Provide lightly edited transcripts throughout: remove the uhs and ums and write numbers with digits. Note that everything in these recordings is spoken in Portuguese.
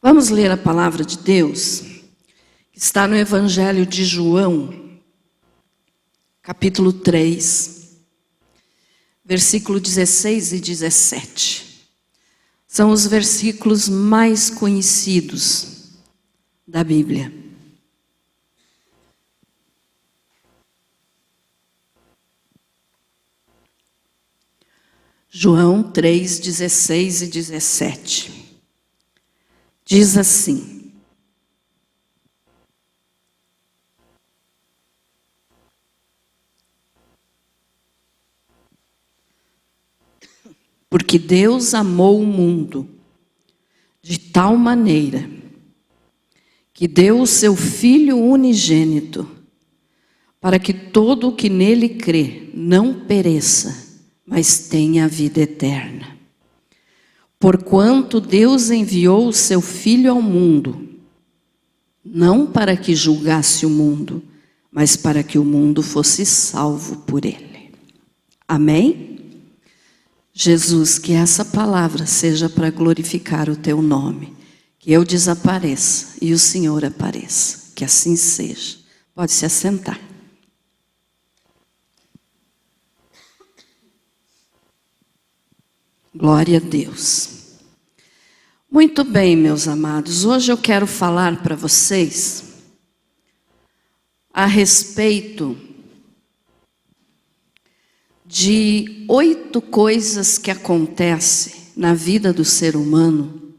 Vamos ler a palavra de Deus, que está no Evangelho de João, capítulo 3, versículo 16 e 17. São os versículos mais conhecidos da Bíblia. João 3, 16 e 17. Diz assim: porque Deus amou o mundo de tal maneira que deu o seu Filho unigênito, para que todo o que nele crê não pereça, mas tenha a vida eterna. Porquanto Deus enviou o seu Filho ao mundo, não para que julgasse o mundo, mas para que o mundo fosse salvo por ele. Amém? Jesus, que essa palavra seja para glorificar o teu nome, que eu desapareça e o Senhor apareça, que assim seja. Pode se assentar. Glória a Deus. Muito bem, meus amados. Hoje eu quero falar para vocês a respeito de 8 coisas que acontecem na vida do ser humano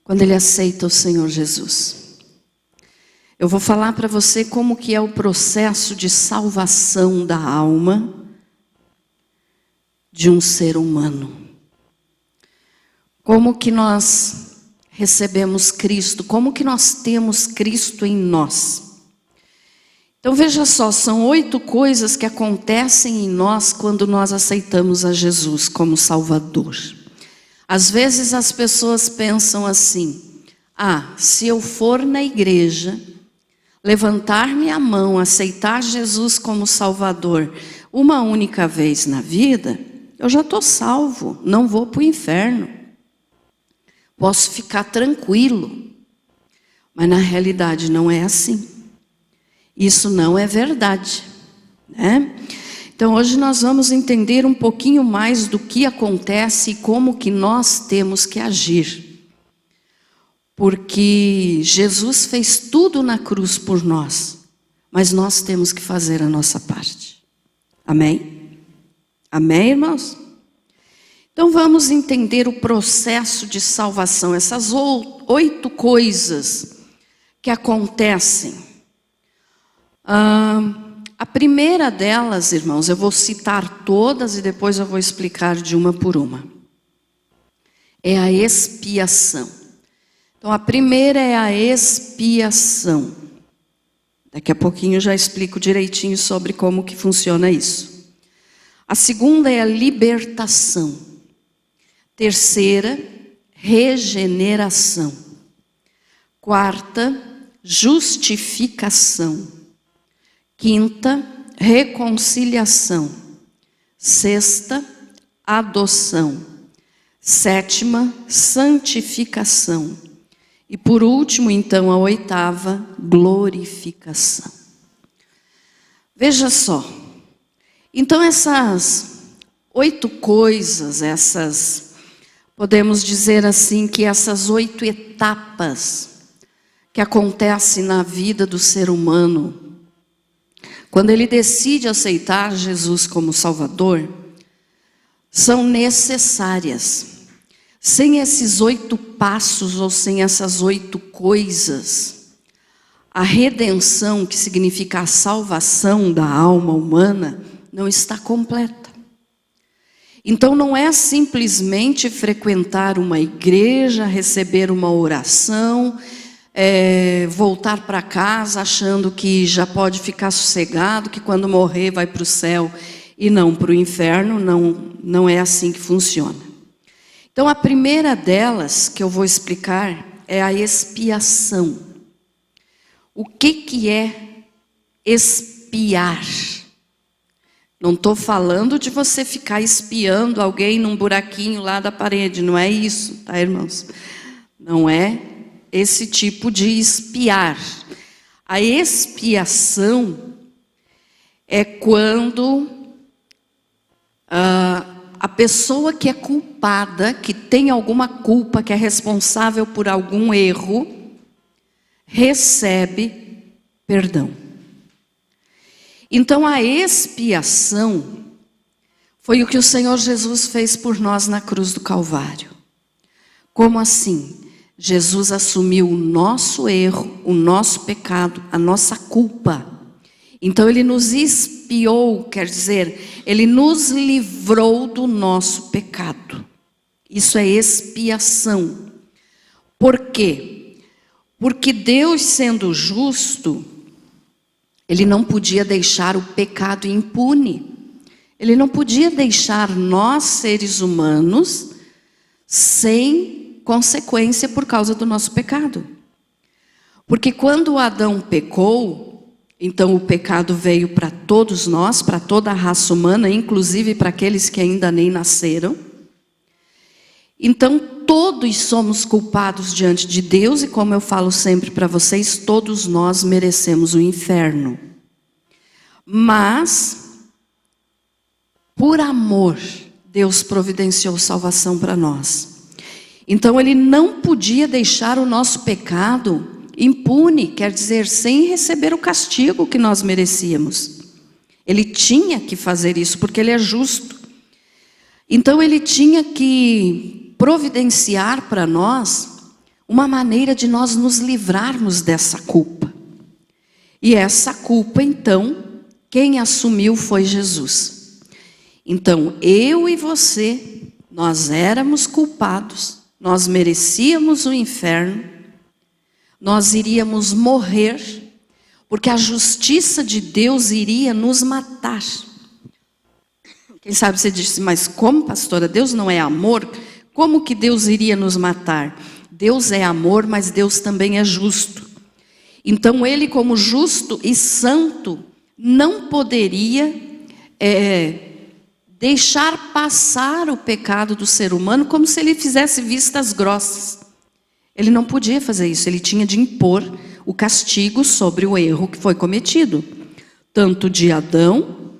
quando ele aceita o Senhor Jesus. Eu vou falar para você como que é o processo de salvação da alma de um ser humano. Como que nós recebemos Cristo, como que nós temos Cristo em nós. Então veja só, são 8 coisas que acontecem em nós quando nós aceitamos a Jesus como Salvador. Às vezes as pessoas pensam assim: se eu for na igreja, levantar minha mão, aceitar Jesus como Salvador uma única vez na vida, eu já estou salvo, não vou para o inferno. Posso ficar tranquilo, mas na realidade não é assim. Isso não é verdade, né? Então hoje nós vamos entender um pouquinho mais do que acontece e como que nós temos que agir. Porque Jesus fez tudo na cruz por nós, mas nós temos que fazer a nossa parte. Amém? Amém, irmãos? Então vamos entender o processo de salvação, essas 8 coisas que acontecem. A primeira delas, irmãos, eu vou citar todas e depois eu vou explicar de uma por uma. É a expiação. Então a primeira é a expiação. Daqui a pouquinho eu já explico direitinho sobre como que funciona isso. A segunda é a libertação. Terceira, regeneração. Quarta, justificação. Quinta, reconciliação. Sexta, adoção. Sétima, santificação. E por último, então, a 8ª, glorificação. Veja só. Então essas 8 coisas, podemos dizer assim que essas 8 etapas que acontecem na vida do ser humano, quando ele decide aceitar Jesus como Salvador, são necessárias. Sem esses 8 passos ou sem essas 8 coisas, a redenção, que significa a salvação da alma humana, não está completa. Então não é simplesmente frequentar uma igreja, receber uma oração, voltar para casa achando que já pode ficar sossegado, que quando morrer vai para o céu e não para o inferno. Não é assim que funciona. Então a primeira delas que eu vou explicar é a expiação. O que é expiar? Não estou falando de você ficar espiando alguém num buraquinho lá da parede. Não é isso, tá, irmãos? Não é esse tipo de expiar. A expiação é quando a pessoa que é culpada, que tem alguma culpa, que é responsável por algum erro, recebe perdão. Então a expiação foi o que o Senhor Jesus fez por nós na cruz do Calvário. Como assim? Jesus assumiu o nosso erro, o nosso pecado, a nossa culpa. Então ele nos expiou, quer dizer, ele nos livrou do nosso pecado. Isso é expiação. Por quê? Porque Deus, sendo justo, ele não podia deixar o pecado impune. Ele não podia deixar nós, seres humanos, sem consequência por causa do nosso pecado. Porque quando Adão pecou, então o pecado veio para todos nós, para toda a raça humana, inclusive para aqueles que ainda nem nasceram. Então todos somos culpados diante de Deus, e como eu falo sempre para vocês, todos nós merecemos o inferno. Mas por amor, Deus providenciou salvação para nós. Então ele não podia deixar o nosso pecado impune, quer dizer, sem receber o castigo que nós merecíamos. Ele tinha que fazer isso, porque ele é justo. Então ele tinha que providenciar para nós uma maneira de nós nos livrarmos dessa culpa. E essa culpa, então, quem assumiu foi Jesus. Então, eu e você, nós éramos culpados, nós merecíamos o inferno, nós iríamos morrer, porque a justiça de Deus iria nos matar. Quem sabe você disse, mas como, pastora, Deus não é amor? Como que Deus iria nos matar? Deus é amor, mas Deus também é justo. Então ele, como justo e santo, não poderia deixar passar o pecado do ser humano como se ele fizesse vistas grossas. Ele não podia fazer isso, ele tinha de impor o castigo sobre o erro que foi cometido. Tanto de Adão,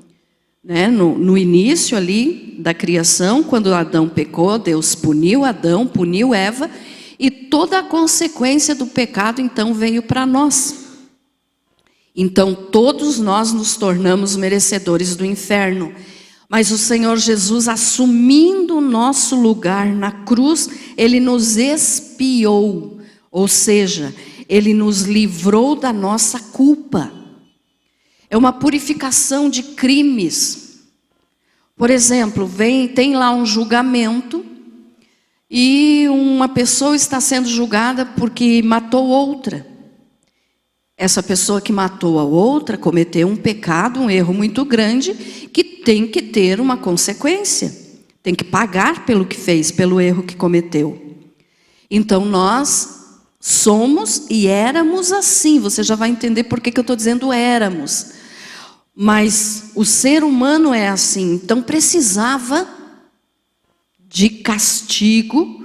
né, no início ali da criação, quando Adão pecou, Deus puniu Adão, puniu Eva, e toda a consequência do pecado então veio para nós. Então todos nós nos tornamos merecedores do inferno. Mas o Senhor Jesus, assumindo o nosso lugar na cruz, ele nos expiou, ou seja, ele nos livrou da nossa culpa. É uma purificação de crimes. Por exemplo, tem lá um julgamento e uma pessoa está sendo julgada porque matou outra. Essa pessoa que matou a outra cometeu um pecado, um erro muito grande, que tem que ter uma consequência. Tem que pagar pelo que fez, pelo erro que cometeu. Então nós somos e éramos assim. Você já vai entender por que eu estou dizendo éramos. Mas o ser humano é assim. Então precisava de castigo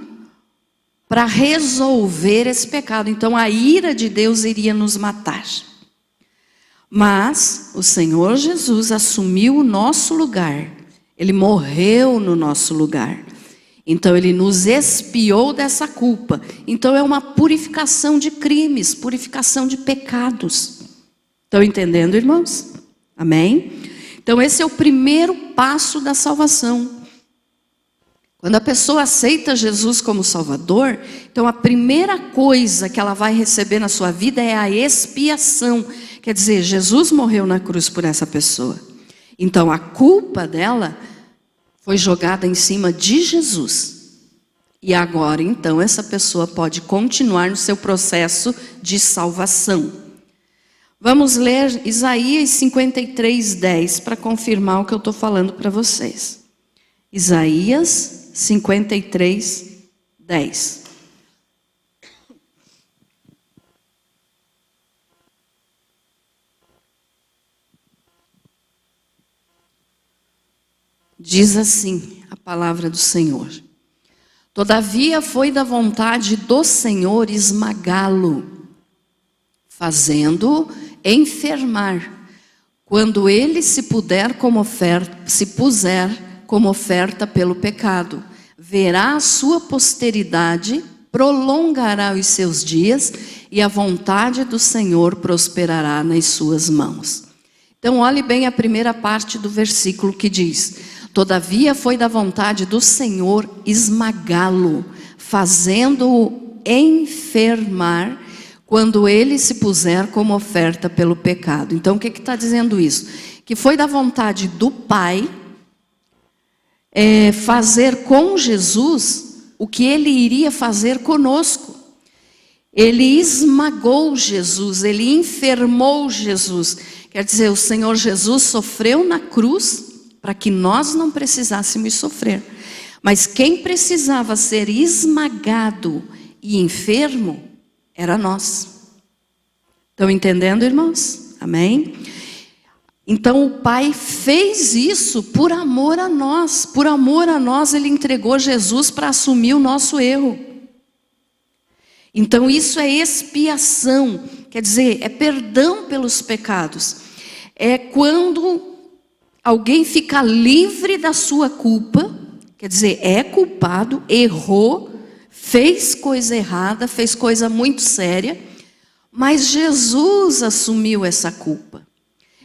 para resolver esse pecado. Então a ira de Deus iria nos matar. Mas o Senhor Jesus assumiu o nosso lugar. Ele morreu no nosso lugar. Então ele nos expiou dessa culpa. Então é uma purificação de crimes, purificação de pecados. Estão entendendo, irmãos? Amém? Então esse é o primeiro passo da salvação. Quando a pessoa aceita Jesus como Salvador, então a primeira coisa que ela vai receber na sua vida é a expiação. Quer dizer, Jesus morreu na cruz por essa pessoa. Então a culpa dela foi jogada em cima de Jesus. E agora então essa pessoa pode continuar no seu processo de salvação. Vamos ler Isaías 53:10 para confirmar o que eu estou falando para vocês. Isaías 53:10. Diz assim a palavra do Senhor: Todavia foi da vontade do Senhor esmagá-lo, fazendo-o enfermar, quando ele se puser como oferta pelo pecado. Verá a sua posteridade, prolongará os seus dias, e a vontade do Senhor prosperará nas suas mãos. Então olhe bem a primeira parte do versículo que diz: todavia foi da vontade do Senhor esmagá-lo, fazendo-o enfermar, quando ele se puser como oferta pelo pecado. Então o que está dizendo isso? Que foi da vontade do Pai fazer com Jesus o que ele iria fazer conosco. Ele esmagou Jesus, ele enfermou Jesus. Quer dizer, o Senhor Jesus sofreu na cruz para que nós não precisássemos sofrer. Mas quem precisava ser esmagado e enfermo era nós. Estão entendendo, irmãos? Amém? Então o Pai fez isso por amor a nós. Por amor a nós, ele entregou Jesus para assumir o nosso erro. Então isso é expiação, quer dizer, é perdão pelos pecados. É quando alguém fica livre da sua culpa, quer dizer, é culpado, errou, fez coisa errada, fez coisa muito séria, mas Jesus assumiu essa culpa.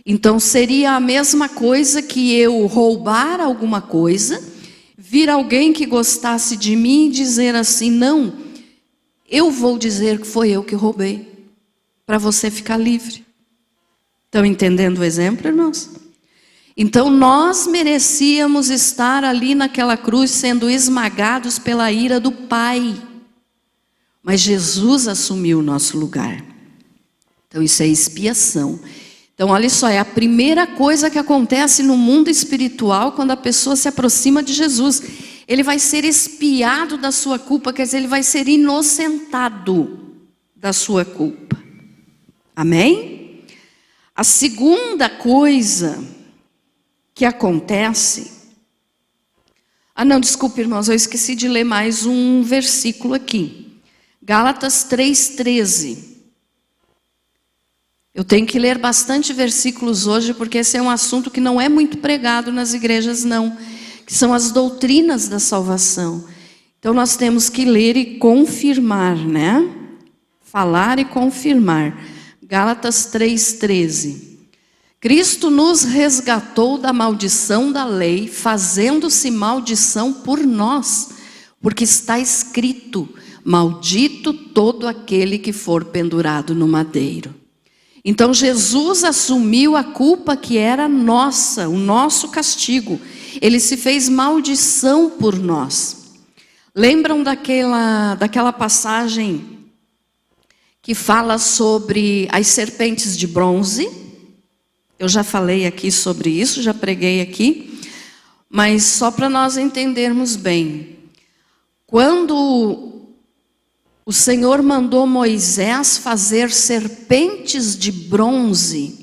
Então seria a mesma coisa que eu roubar alguma coisa, vir alguém que gostasse de mim e dizer assim: não, eu vou dizer que foi eu que roubei, para você ficar livre. Estão entendendo o exemplo, irmãos? Então nós merecíamos estar ali naquela cruz sendo esmagados pela ira do Pai. Mas Jesus assumiu o nosso lugar. Então isso é expiação. Então olha só, é a primeira coisa que acontece no mundo espiritual quando a pessoa se aproxima de Jesus. Ele vai ser expiado da sua culpa, quer dizer, ele vai ser inocentado da sua culpa. Amém? A segunda coisa que acontece... não, desculpe, irmãos, eu esqueci de ler mais um versículo aqui. Gálatas 3,13. Eu tenho que ler bastante versículos hoje, porque esse é um assunto que não é muito pregado nas igrejas, não. Que são as doutrinas da salvação. Então nós temos que ler e confirmar, né? Falar e confirmar. Gálatas 3,13. Cristo nos resgatou da maldição da lei, fazendo-se maldição por nós, porque está escrito: maldito todo aquele que for pendurado no madeiro. Então Jesus assumiu a culpa que era nossa, o nosso castigo. Ele se fez maldição por nós. Lembram daquela passagem que fala sobre as serpentes de bronze? Eu já falei aqui sobre isso, já preguei aqui. Mas só para nós entendermos bem. Quando o Senhor mandou Moisés fazer serpentes de bronze,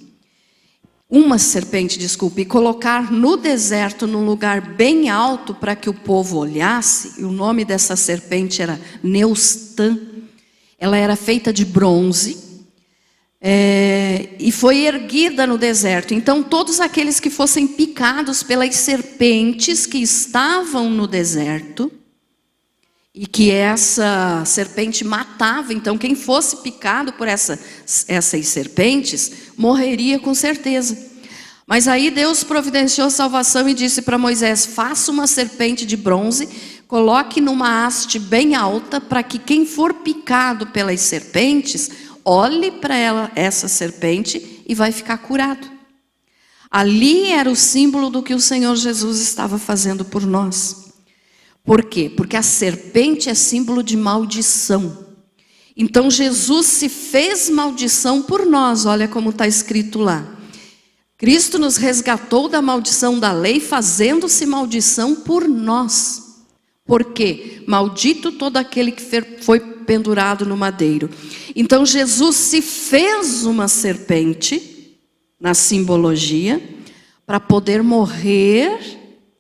e colocar no deserto, num lugar bem alto, para que o povo olhasse, e o nome dessa serpente era Neustã. Ela era feita de bronze, e foi erguida no deserto. Então todos aqueles que fossem picados pelas serpentes que estavam no deserto, e que essa serpente matava, então quem fosse picado por essas serpentes, morreria com certeza. Mas aí Deus providenciou salvação e disse para Moisés: faça uma serpente de bronze, coloque numa haste bem alta, para que quem for picado pelas serpentes, olhe para essa serpente e vai ficar curado. Ali era o símbolo do que o Senhor Jesus estava fazendo por nós. Por quê? Porque a serpente é símbolo de maldição. Então Jesus se fez maldição por nós. Olha como está escrito lá. Cristo nos resgatou da maldição da lei, fazendo-se maldição por nós. Por quê? Maldito todo aquele que foi pendurado no madeiro. Então Jesus se fez uma serpente, na simbologia, para poder morrer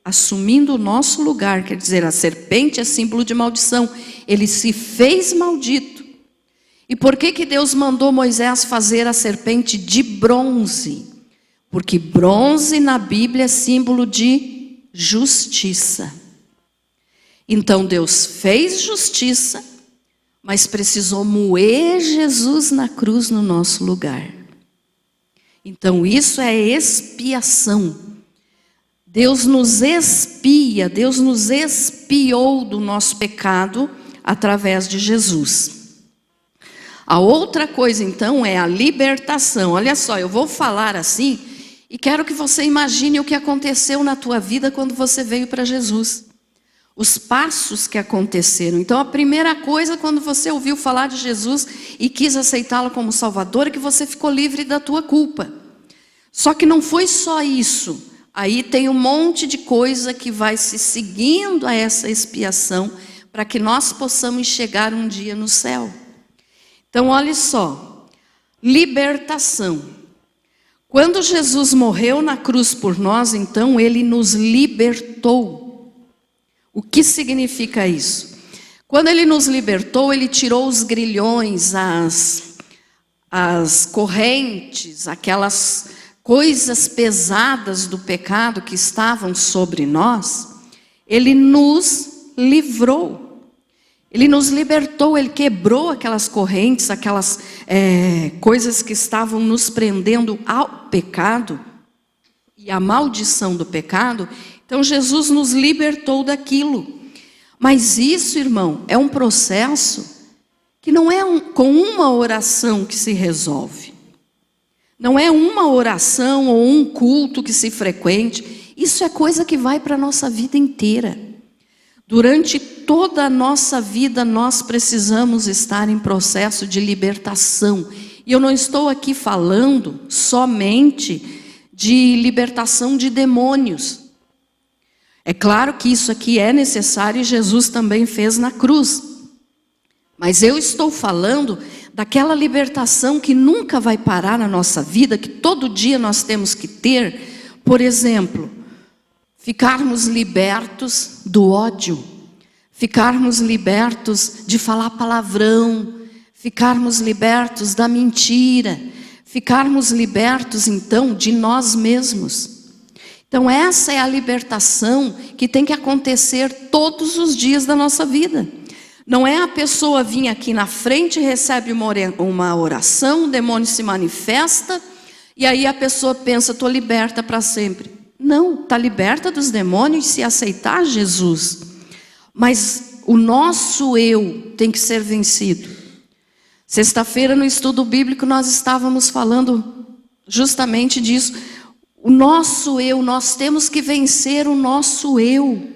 assumindo o nosso lugar, quer dizer, a serpente é símbolo de maldição, ele se fez maldito. E por que Deus mandou Moisés fazer a serpente de bronze? Porque bronze na Bíblia é símbolo de justiça. Então Deus fez justiça, mas precisou moer Jesus na cruz no nosso lugar. Então isso é expiação. Deus nos expia, Deus nos expiou do nosso pecado através de Jesus. A outra coisa então é a libertação. Olha só, eu vou falar assim e quero que você imagine o que aconteceu na tua vida quando você veio para Jesus. Os passos que aconteceram. Então a primeira coisa quando você ouviu falar de Jesus e quis aceitá-lo como Salvador é que você ficou livre da tua culpa. Só que não foi só isso. Aí tem um monte de coisa que vai se seguindo a essa expiação para que nós possamos chegar um dia no céu. Então olha só, libertação. Quando Jesus morreu na cruz por nós, então ele nos libertou. O que significa isso? Quando ele nos libertou, ele tirou os grilhões, as correntes, aquelas coisas pesadas do pecado que estavam sobre nós. Ele nos livrou. Ele nos libertou, ele quebrou aquelas correntes, aquelas coisas que estavam nos prendendo ao pecado e à maldição do pecado. Então Jesus nos libertou daquilo. Mas isso, irmão, é um processo que não é com uma oração que se resolve. Não é uma oração ou um culto que se frequente. Isso é coisa que vai para a nossa vida inteira. Durante toda a nossa vida, nós precisamos estar em processo de libertação. E eu não estou aqui falando somente de libertação de demônios. É claro que isso aqui é necessário e Jesus também fez na cruz. Mas eu estou falando daquela libertação que nunca vai parar na nossa vida, que todo dia nós temos que ter. Por exemplo, ficarmos libertos do ódio, ficarmos libertos de falar palavrão, ficarmos libertos da mentira, ficarmos libertos então de nós mesmos. Então essa é a libertação que tem que acontecer todos os dias da nossa vida. Não é a pessoa vir aqui na frente, recebe uma oração, o demônio se manifesta, e aí a pessoa pensa, estou liberta para sempre. Não, está liberta dos demônios se aceitar Jesus. Mas o nosso eu tem que ser vencido. Sexta-feira no estudo bíblico nós estávamos falando justamente disso. O nosso eu, nós temos que vencer o nosso eu.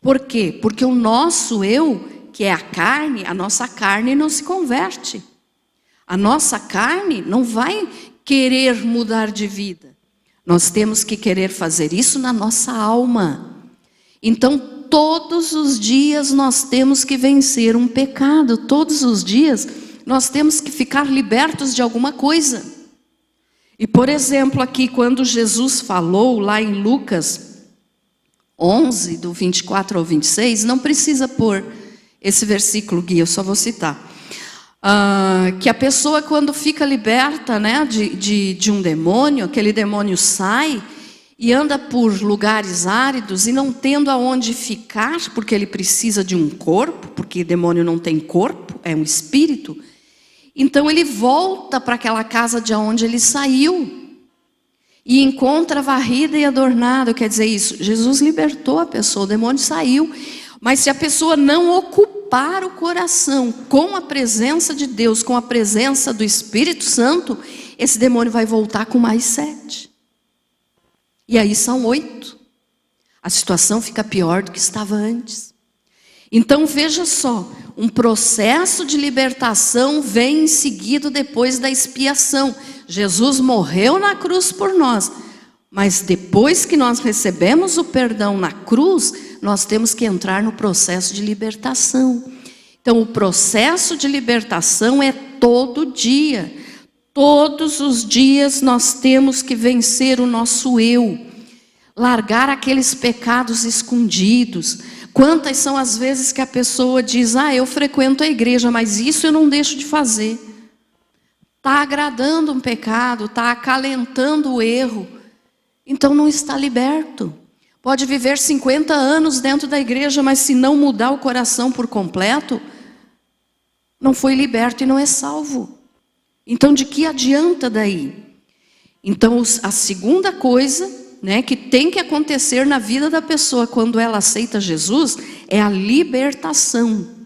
Por quê? Porque o nosso eu, que é a carne, a nossa carne não se converte. A nossa carne não vai querer mudar de vida. Nós temos que querer fazer isso na nossa alma. Então, todos os dias nós temos que vencer um pecado. Todos os dias nós temos que ficar libertos de alguma coisa. E, por exemplo, aqui quando Jesus falou lá em Lucas 11, do 24 ao 26, não precisa pôr esse versículo, Gui, eu só vou citar. Que a pessoa quando fica liberta, né, de um demônio, aquele demônio sai e anda por lugares áridos e não tendo aonde ficar, porque ele precisa de um corpo, porque demônio não tem corpo, é um espírito. Então ele volta para aquela casa de onde ele saiu e encontra varrida e adornada. Quer dizer isso, Jesus libertou a pessoa, o demônio saiu. Mas se a pessoa não ocupar o coração com a presença de Deus, com a presença do Espírito Santo, esse demônio vai voltar com mais 7. E aí são 8. A situação fica pior do que estava antes. Então veja só, um processo de libertação vem em seguida depois da expiação. Jesus morreu na cruz por nós. Mas depois que nós recebemos o perdão na cruz, nós temos que entrar no processo de libertação. Então o processo de libertação é todo dia. Todos os dias nós temos que vencer o nosso eu. largar aqueles pecados escondidos. Quantas são as vezes que a pessoa diz: eu frequento a igreja, mas isso eu não deixo de fazer. Está agradando um pecado, está acalentando o erro, então não está liberto. Pode viver 50 anos dentro da igreja, mas se não mudar o coração por completo, não foi liberto e não é salvo. Então de que adianta daí? Então a segunda coisa, que tem que acontecer na vida da pessoa quando ela aceita Jesus é a libertação.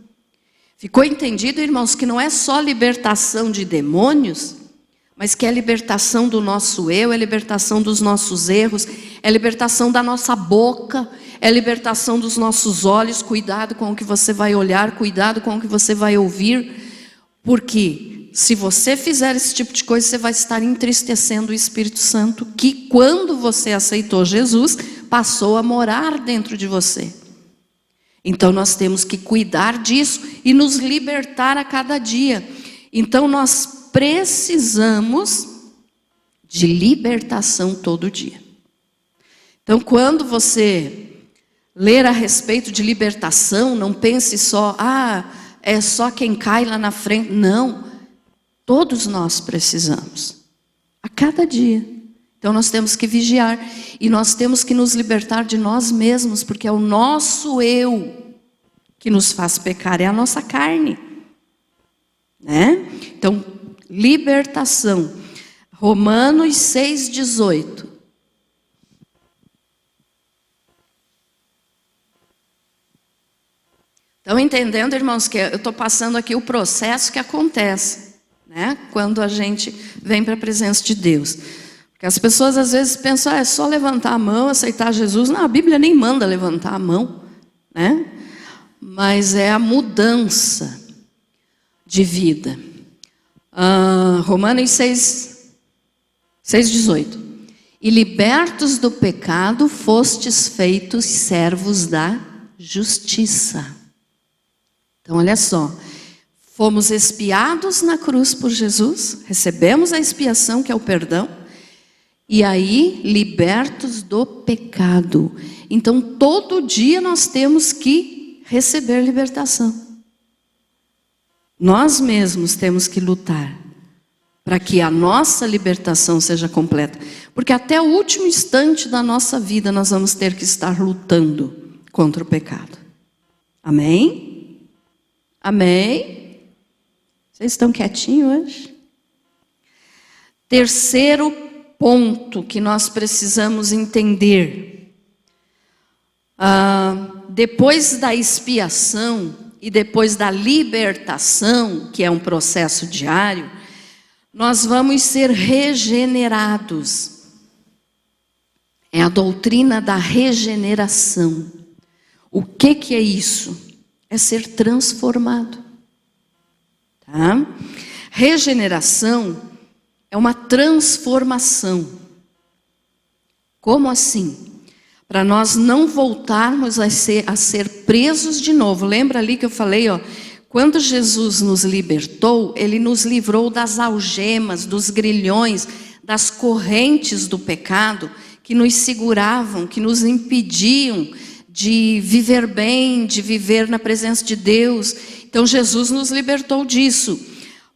Ficou entendido, irmãos, que não é só libertação de demônios, mas que é libertação do nosso eu, é libertação dos nossos erros, é libertação da nossa boca, é libertação dos nossos olhos. Cuidado com o que você vai olhar, cuidado com o que você vai ouvir, porque se você fizer esse tipo de coisa, você vai estar entristecendo o Espírito Santo, que quando você aceitou Jesus, passou a morar dentro de você. Então nós temos que cuidar disso e nos libertar a cada dia. Então nós precisamos de libertação todo dia. Então quando você ler a respeito de libertação, não pense só, é só quem cai lá na frente. Não, todos nós precisamos, a cada dia. Então nós temos que vigiar e nós temos que nos libertar de nós mesmos, porque é o nosso eu que nos faz pecar, é a nossa carne, Então, libertação. Romanos 6,18. Estão entendendo, irmãos, que eu estou passando aqui o processo que acontece, quando a gente vem para a presença de Deus. Porque as pessoas às vezes pensam, é só levantar a mão, aceitar Jesus. Não, a Bíblia nem manda levantar a mão, Mas é a mudança de vida. Romanos 6,18. E libertos do pecado, fostes feitos servos da justiça. Então olha só, fomos expiados na cruz por Jesus, recebemos a expiação que é o perdão, e aí libertos do pecado. Então todo dia nós temos que receber libertação. Nós mesmos temos que lutar para que a nossa libertação seja completa. Porque até o último instante da nossa vida nós vamos ter que estar lutando contra o pecado. Amém? Amém? Vocês estão quietinhos hoje? Terceiro ponto que nós precisamos entender. Depois da expiação e depois da libertação, que é um processo diário, nós vamos ser regenerados. É a doutrina da regeneração. O que é isso? É ser transformado. Regeneração é uma transformação. Como assim? Para nós não voltarmos a ser presos de novo. Lembra ali que eu falei, quando Jesus nos libertou, Ele nos livrou das algemas, dos grilhões, das correntes do pecado que nos seguravam, que nos impediam de viver bem, de viver na presença de Deus. Então Jesus nos libertou disso.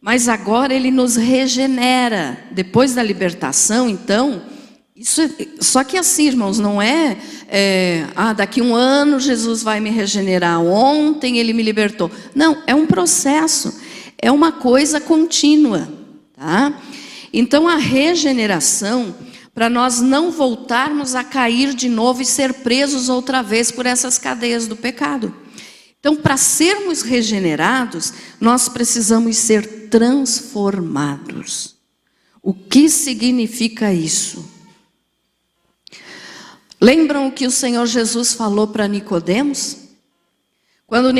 Mas agora Ele nos regenera. Depois da libertação, então, só que assim, irmãos, não daqui um ano Jesus vai me regenerar, ontem Ele me libertou. Não, é um processo, é uma coisa contínua, Então a regeneração, para nós não voltarmos a cair de novo e ser presos outra vez por essas cadeias do pecado. Então, para sermos regenerados, nós precisamos ser transformados. O que significa isso? Lembram o que o Senhor Jesus falou para Nicodemos? Quando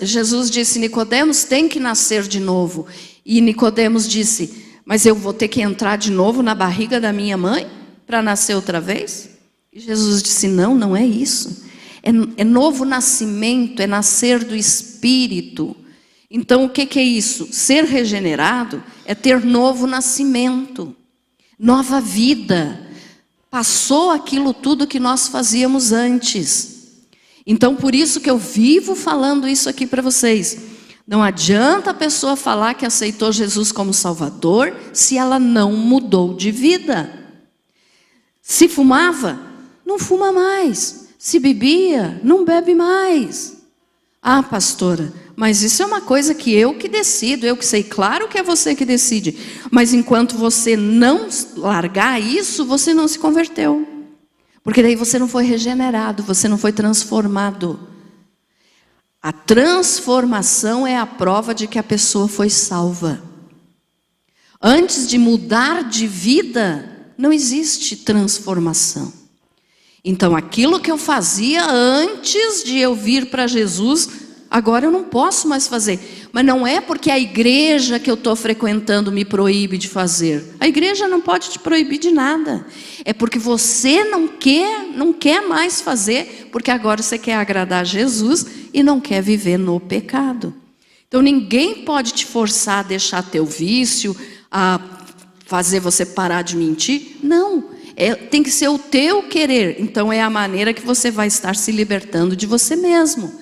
Jesus disse, Nicodemos tem que nascer de novo. E Nicodemos disse, mas eu vou ter que entrar de novo na barriga da minha mãe para nascer outra vez? E Jesus disse, não é isso. É novo nascimento, é nascer do Espírito. Então o que é isso? Ser regenerado é ter novo nascimento, nova vida. passou aquilo tudo que nós fazíamos antes. Então, por isso que eu vivo falando isso aqui para vocês. Não adianta a pessoa falar que aceitou Jesus como Salvador se ela não mudou de vida. Se fumava, não fuma mais. Se bebia, não bebe mais. Ah, pastora, mas isso é uma coisa que eu que decido, eu que sei. Claro que é você que decide. Mas enquanto você não largar isso, você não se converteu. Porque daí você não foi regenerado, você não foi transformado. A transformação é a prova de que a pessoa foi salva. Antes de mudar de vida, não existe transformação. Então, aquilo que eu fazia antes de eu vir para Jesus, agora eu não posso mais fazer. Mas não é porque a igreja que eu estou frequentando me proíbe de fazer. A igreja não pode te proibir de nada. É porque você não quer mais fazer, porque agora você quer agradar a Jesus e não quer viver no pecado. Então ninguém pode te forçar a deixar teu vício, a fazer você parar de mentir. Não. Tem que ser o teu querer. Então é a maneira que você vai estar se libertando de você mesmo.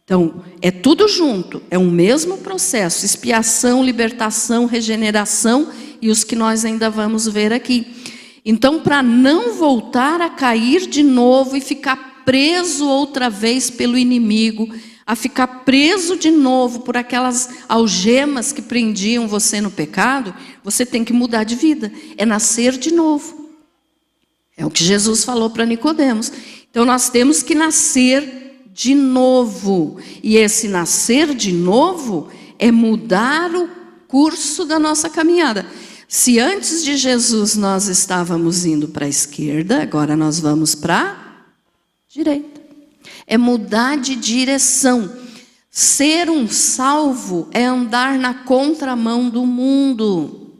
Então é tudo junto, é um mesmo processo: expiação, libertação, regeneração e os que nós ainda vamos ver aqui. Então, para não voltar a cair de novo e ficar preso outra vez pelo inimigo, a ficar preso de novo por aquelas algemas que prendiam você no pecado, você tem que mudar de vida, é nascer de novo. É o que Jesus falou para Nicodemos. Então nós temos que nascer de novo. E esse nascer de novo é mudar o curso da nossa caminhada. Se antes de Jesus nós estávamos indo para a esquerda, agora nós vamos para a direita. É mudar de direção. Ser um salvo é andar na contramão do mundo.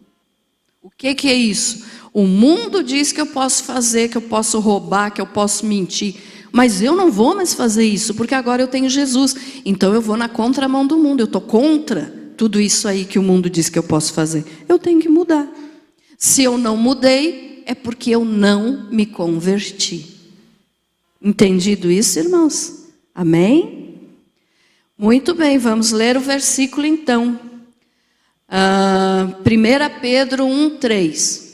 O que é isso? O mundo diz que eu posso fazer, que eu posso roubar, que eu posso mentir. Mas eu não vou mais fazer isso, porque agora eu tenho Jesus. Então eu vou na contramão do mundo. Eu estou contra tudo isso aí que o mundo diz que eu posso fazer. Eu tenho que mudar. Se eu não mudei, é porque eu não me converti. Entendido isso, irmãos? Amém? Muito bem, vamos ler o versículo então. 1 Pedro 1:3.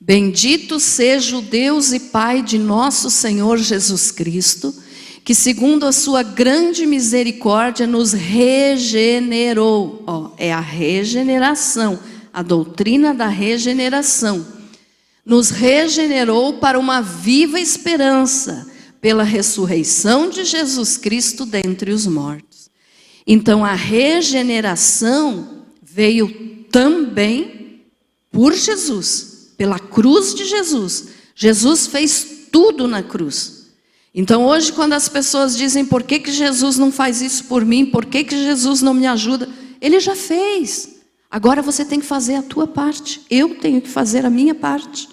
Bendito seja o Deus e Pai de nosso Senhor Jesus Cristo, que segundo a sua grande misericórdia nos regenerou. É a regeneração, a doutrina da regeneração. Nos regenerou para uma viva esperança, pela ressurreição de Jesus Cristo dentre os mortos. Então a regeneração veio também por Jesus. Pela cruz de Jesus. Jesus fez tudo na cruz. Então hoje quando as pessoas dizem: por que Jesus não faz isso por mim? Por que Jesus não me ajuda? Ele já fez. Agora você tem que fazer a tua parte. Eu tenho que fazer a minha parte.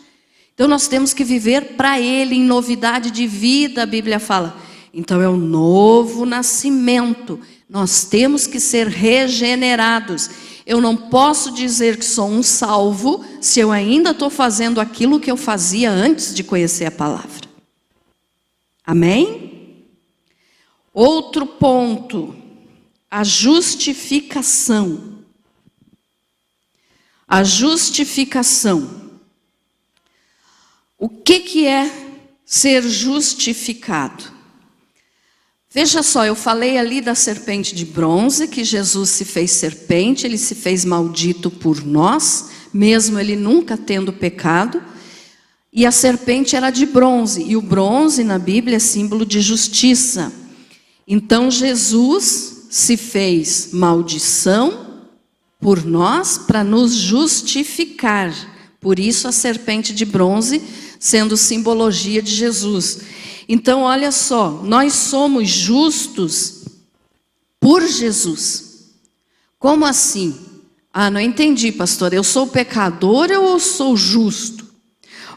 Então nós temos que viver para Ele em novidade de vida, a Bíblia fala. Então é o novo nascimento. Nós temos que ser regenerados. Eu não posso dizer que sou um salvo se eu ainda estou fazendo aquilo que eu fazia antes de conhecer a palavra. Amém? Outro ponto, a justificação. A justificação. O que é ser justificado? Veja só, eu falei ali da serpente de bronze, que Jesus se fez serpente, ele se fez maldito por nós, mesmo ele nunca tendo pecado. E a serpente era de bronze, e o bronze na Bíblia é símbolo de justiça. Então Jesus se fez maldição por nós para nos justificar. Por isso a serpente de bronze sendo simbologia de Jesus. Então olha só, nós somos justos por Jesus. Como assim? Não entendi, pastor. Eu sou pecador ou eu sou justo?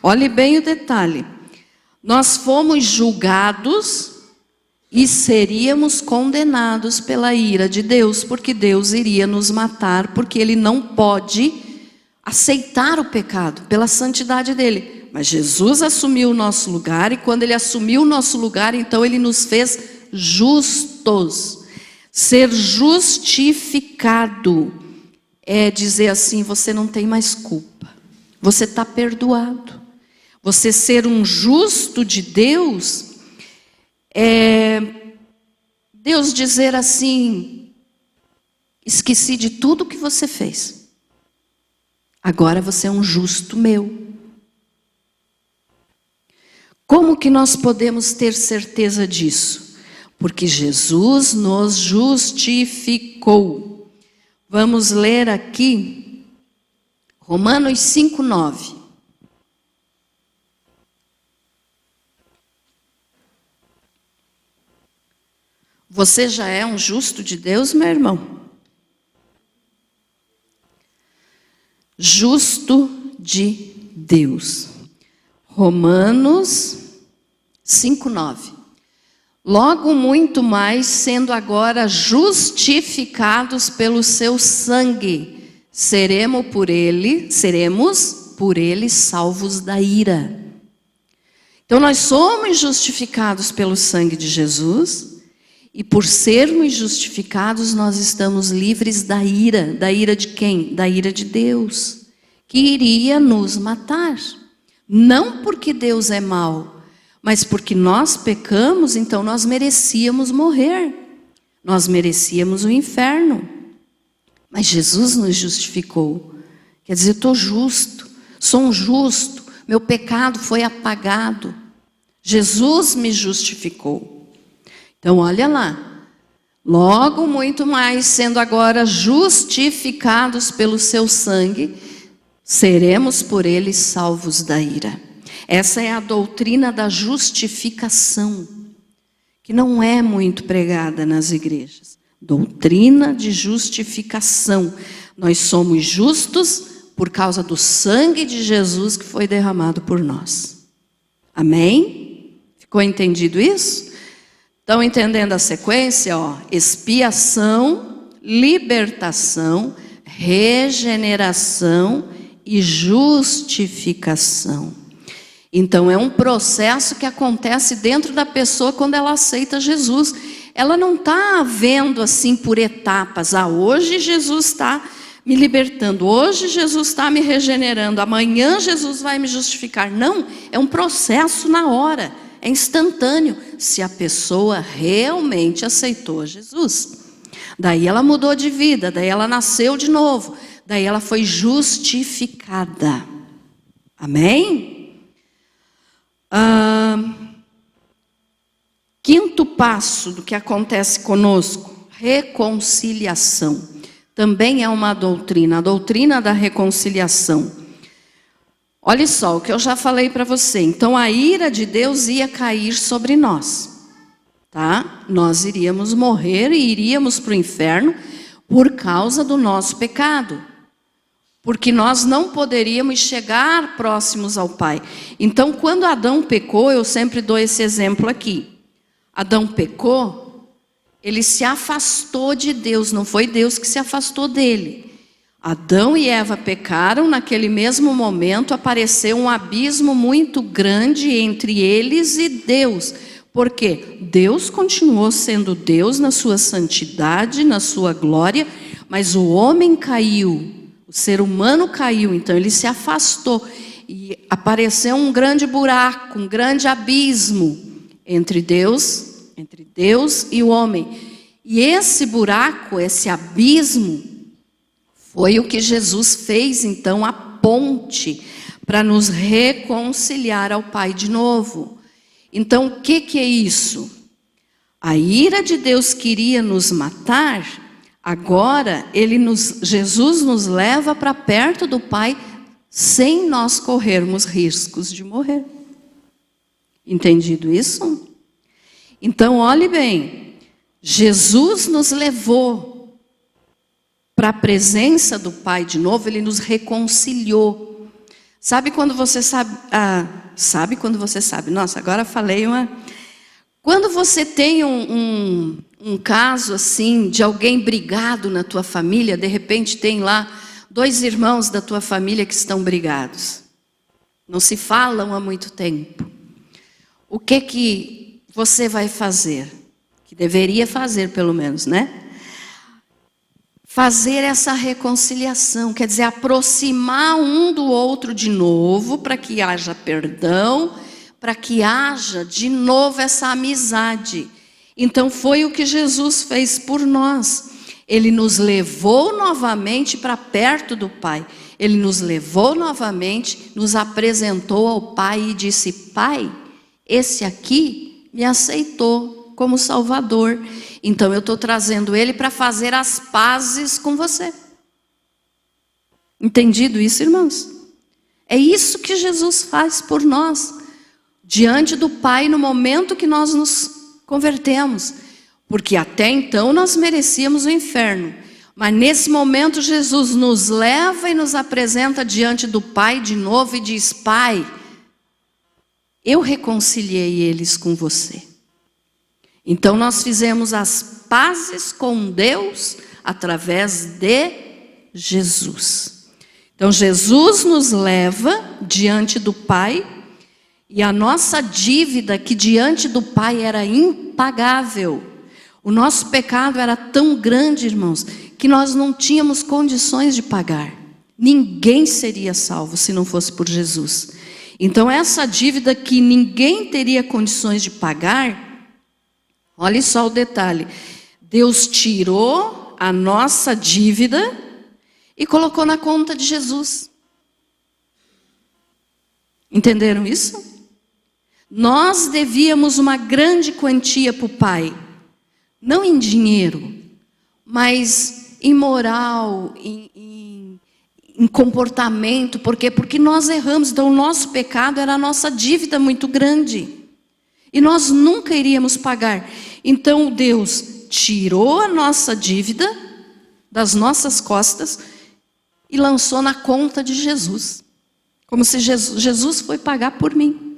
Olhe bem o detalhe. Nós fomos julgados e seríamos condenados pela ira de Deus, porque Deus iria nos matar, porque Ele não pode aceitar o pecado pela santidade dele. Mas Jesus assumiu o nosso lugar, e quando Ele assumiu o nosso lugar, então Ele nos fez justos. Ser justificado é dizer assim: você não tem mais culpa, você está perdoado. Você ser um justo de Deus é Deus dizer assim: esqueci de tudo que você fez, agora você é um justo meu. Como que nós podemos ter certeza disso? Porque Jesus nos justificou. Vamos ler aqui Romanos 5:9. Você já é um justo de Deus, meu irmão? Justo de Deus. Romanos 5:9. Logo muito mais, sendo agora justificados pelo seu sangue, seremos por ele salvos da ira. Então nós somos justificados pelo sangue de Jesus. E por sermos justificados, nós estamos livres da ira. Da ira de quem? Da ira de Deus, que iria nos matar. Não porque Deus é mau, mas porque nós pecamos, então nós merecíamos morrer. Nós merecíamos o inferno. Mas Jesus nos justificou. Quer dizer, eu estou justo, sou um justo, meu pecado foi apagado. Jesus me justificou. Então, olha lá, logo muito mais, sendo agora justificados pelo seu sangue, seremos por ele salvos da ira. Essa é a doutrina da justificação, que não é muito pregada nas igrejas. Doutrina de justificação. Nós somos justos por causa do sangue de Jesus que foi derramado por nós. Amém? Ficou entendido isso? Estão entendendo a sequência? Expiação, libertação, regeneração e justificação. Então é um processo que acontece dentro da pessoa quando ela aceita Jesus. Ela não está vendo assim por etapas. Hoje Jesus está me libertando, hoje Jesus está me regenerando, amanhã Jesus vai me justificar. Não, é um processo na hora. É instantâneo, se a pessoa realmente aceitou Jesus. Daí ela mudou de vida, daí ela nasceu de novo, daí ela foi justificada. Amém? Quinto passo do que acontece conosco: reconciliação. Também é uma doutrina, a doutrina da reconciliação. Olha só o que eu já falei para você. Então a ira de Deus ia cair sobre nós, tá? Nós iríamos morrer e iríamos para o inferno por causa do nosso pecado, porque nós não poderíamos chegar próximos ao Pai. Então quando Adão pecou, eu sempre dou esse exemplo aqui. Adão pecou, ele se afastou de Deus, não foi Deus que se afastou dele. Adão e Eva pecaram, naquele mesmo momento apareceu um abismo muito grande entre eles e Deus. Por quê? Deus continuou sendo Deus na sua santidade, na sua glória, mas o homem caiu, o ser humano caiu, então ele se afastou. E apareceu um grande buraco, um grande abismo entre Deus e o homem. E esse buraco, esse abismo, foi o que Jesus fez, então, a ponte para nos reconciliar ao Pai de novo. Então, o que é isso? A ira de Deus queria nos matar, agora Jesus nos leva para perto do Pai sem nós corrermos riscos de morrer. Entendido isso? Então, olhe bem, Jesus nos levou para a presença do Pai de novo, Ele nos reconciliou. Sabe quando você sabe? Sabe quando você sabe? Nossa, agora falei uma... Quando você tem um caso assim, de alguém brigado na tua família, de repente tem lá 2 irmãos da tua família que estão brigados. Não se falam há muito tempo. O que você vai fazer? Que deveria fazer pelo menos, né? Fazer essa reconciliação, quer dizer, aproximar um do outro de novo, para que haja perdão, para que haja de novo essa amizade. Então foi o que Jesus fez por nós. Ele nos levou novamente para perto do Pai. Ele nos levou novamente, nos apresentou ao Pai e disse: Pai, esse aqui me aceitou como Salvador. Então eu estou trazendo ele para fazer as pazes com você. Entendido isso, irmãos? É isso que Jesus faz por nós, diante do Pai, no momento que nós nos convertemos. Porque até então nós merecíamos o inferno. Mas nesse momento Jesus nos leva e nos apresenta diante do Pai de novo e diz: Pai, eu reconciliei eles com você. Então nós fizemos as pazes com Deus através de Jesus. Então Jesus nos leva diante do Pai, e a nossa dívida, que diante do Pai era impagável, o nosso pecado era tão grande, irmãos, que nós não tínhamos condições de pagar. Ninguém seria salvo se não fosse por Jesus. Então essa dívida que ninguém teria condições de pagar, olha só o detalhe, Deus tirou a nossa dívida e colocou na conta de Jesus. Entenderam isso? Nós devíamos uma grande quantia para o Pai, não em dinheiro, mas em moral, em comportamento. Por quê? Porque nós erramos, então o nosso pecado era a nossa dívida muito grande. E nós nunca iríamos pagar. Então Deus tirou a nossa dívida das nossas costas e lançou na conta de Jesus. Como se Jesus foi pagar por mim.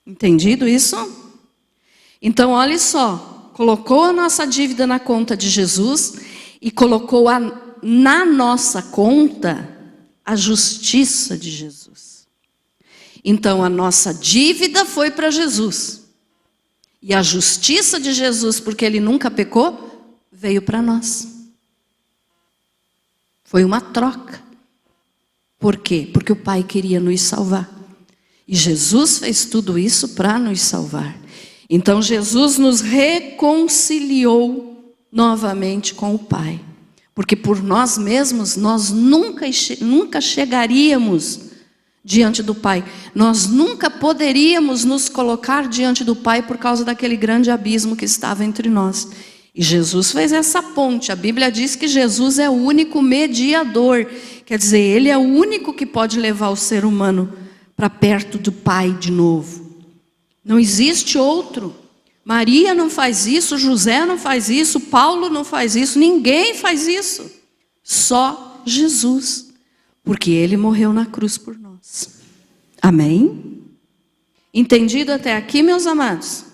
Entendido isso? Então olha só, colocou a nossa dívida na conta de Jesus e colocou na nossa conta a justiça de Jesus. Então a nossa dívida foi para Jesus. E a justiça de Jesus, porque ele nunca pecou, veio para nós. Foi uma troca. Por quê? Porque o Pai queria nos salvar. E Jesus fez tudo isso para nos salvar. Então Jesus nos reconciliou novamente com o Pai. Porque por nós mesmos, nós nunca chegaríamos diante do Pai. Nós nunca poderíamos nos colocar diante do Pai por causa daquele grande abismo que estava entre nós. E Jesus fez essa ponte. A Bíblia diz que Jesus é o único mediador. Quer dizer, ele é o único que pode levar o ser humano para perto do Pai de novo. Não existe outro. Maria não faz isso, José não faz isso, Paulo não faz isso, ninguém faz isso. Só Jesus. Porque ele morreu na cruz por nós. Amém? Entendido até aqui, meus amados?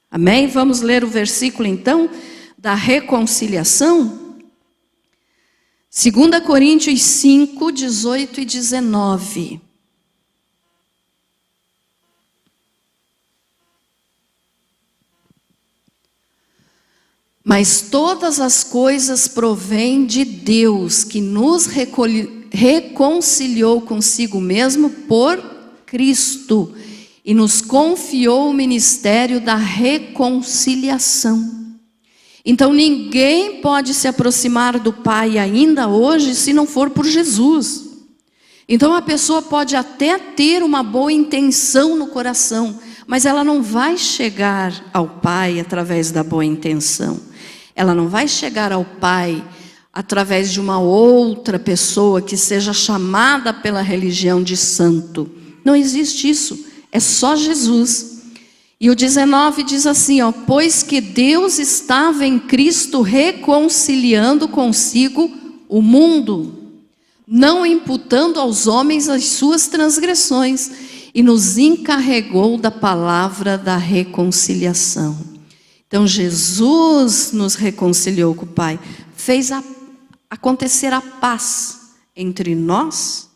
Amém? Vamos ler o versículo então da reconciliação. 2 Coríntios 5, 18 e 19. Mas todas as coisas provêm de Deus, que nos reconciliou consigo mesmo por Cristo e nos confiou o ministério da reconciliação. Então ninguém pode se aproximar do Pai ainda hoje se não for por Jesus. Então a pessoa pode até ter uma boa intenção no coração, mas ela não vai chegar ao Pai através da boa intenção. Ela não vai chegar ao Pai através de uma outra pessoa que seja chamada pela religião de santo. Não existe isso, é só Jesus. E o 19 diz assim, ó, pois que Deus estava em Cristo reconciliando consigo o mundo, não imputando aos homens as suas transgressões, e nos encarregou da palavra da reconciliação. Então Jesus nos reconciliou com o Pai, fez acontecer a paz entre nós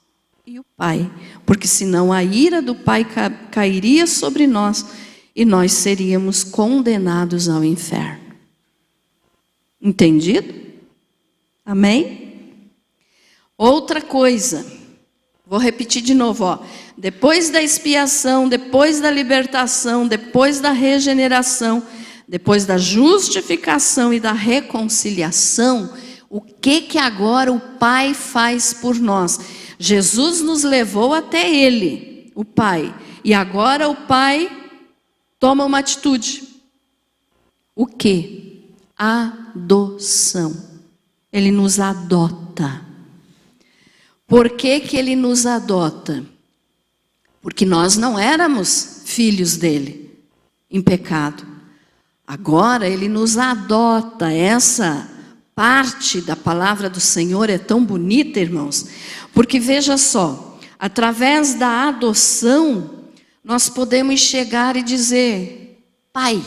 e o Pai, porque senão a ira do Pai cairia sobre nós e nós seríamos condenados ao inferno. Entendido? Amém? Outra coisa, vou repetir de novo, ó. Depois da expiação, depois da libertação, depois da regeneração, depois da justificação e da reconciliação, o que agora o Pai faz por nós? Jesus nos levou até Ele, o Pai, e agora o Pai toma uma atitude. O quê? Adoção. Ele nos adota. Por que Ele nos adota? Porque nós não éramos filhos dele, em pecado. Agora Ele nos adota. Essa parte da palavra do Senhor é tão bonita, irmãos, porque veja só, através da adoção, nós podemos chegar e dizer, Pai,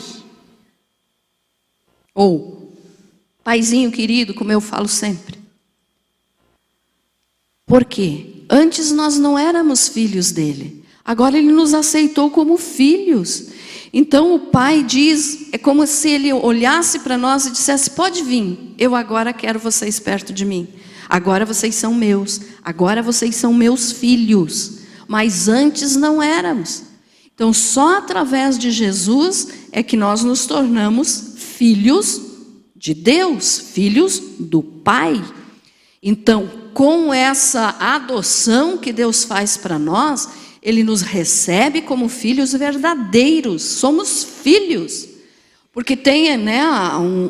ou Paizinho querido, como eu falo sempre. Por quê? Antes nós não éramos filhos dele, agora Ele nos aceitou como filhos. Então o Pai diz, é como se Ele olhasse para nós e dissesse, pode vir, eu agora quero vocês perto de mim. Agora vocês são meus, agora vocês são meus filhos. Mas antes não éramos. Então só através de Jesus é que nós nos tornamos filhos de Deus, filhos do Pai. Então com essa adoção que Deus faz para nós, Ele nos recebe como filhos verdadeiros, somos filhos. Porque tem,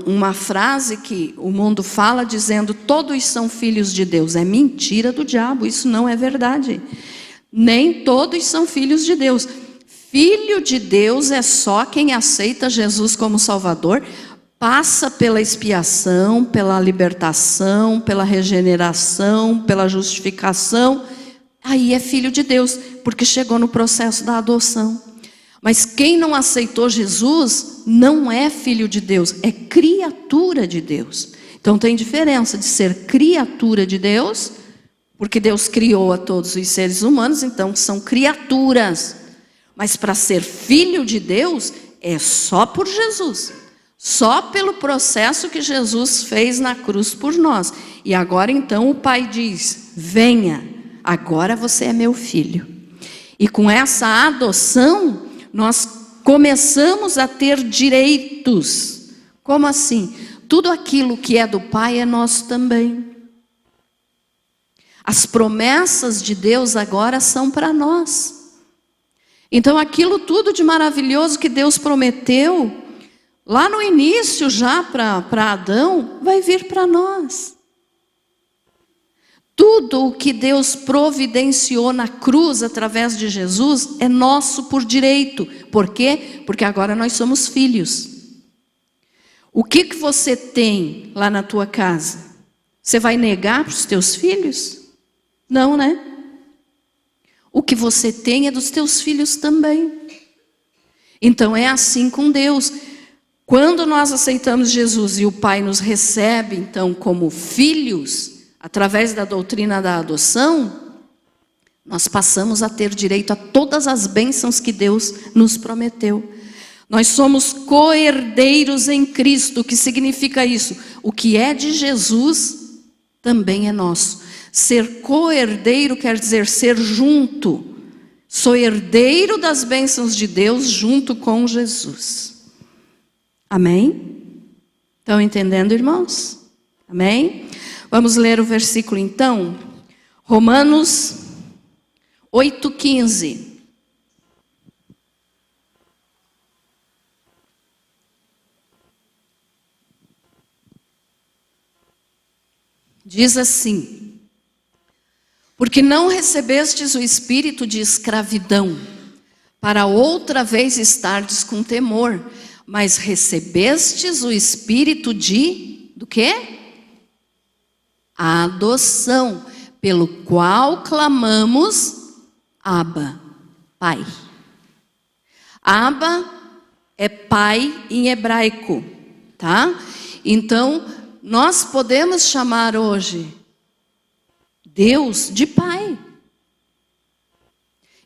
uma frase que o mundo fala dizendo, todos são filhos de Deus. É mentira do diabo, isso não é verdade. Nem todos são filhos de Deus. Filho de Deus é só quem aceita Jesus como Salvador, passa pela expiação, pela libertação, pela regeneração, pela justificação. Aí é filho de Deus, porque chegou no processo da adoção. Mas quem não aceitou Jesus não é filho de Deus, é criatura de Deus. Então tem diferença de ser criatura de Deus, porque Deus criou a todos os seres humanos, então são criaturas. Mas para ser filho de Deus é só por Jesus, só pelo processo que Jesus fez na cruz por nós. E agora então o Pai diz, venha, agora você é meu filho. E com essa adoção, nós começamos a ter direitos. Como assim? Tudo aquilo que é do Pai é nosso também. As promessas de Deus agora são para nós. Então aquilo tudo de maravilhoso que Deus prometeu, lá no início já para Adão, vai vir para nós. Tudo o que Deus providenciou na cruz através de Jesus é nosso por direito. Por quê? Porque agora nós somos filhos. O que você tem lá na tua casa? Você vai negar para os teus filhos? Não, né? O que você tem é dos teus filhos também. Então é assim com Deus. Quando nós aceitamos Jesus e o Pai nos recebe, então, como filhos, através da doutrina da adoção, nós passamos a ter direito a todas as bênçãos que Deus nos prometeu. Nós somos co-herdeiros em Cristo. O que significa isso? O que é de Jesus também é nosso. Ser co-herdeiro quer dizer ser junto. Sou herdeiro das bênçãos de Deus junto com Jesus. Amém? Estão entendendo, irmãos? Amém? Vamos ler o versículo então. Romanos 8,15. Diz assim: porque não recebestes o espírito de escravidão, para outra vez estardes com temor, mas recebestes o espírito do quê? A adoção, pelo qual clamamos, Abba, pai. Abba é pai em hebraico, tá? Então, nós podemos chamar hoje Deus de pai.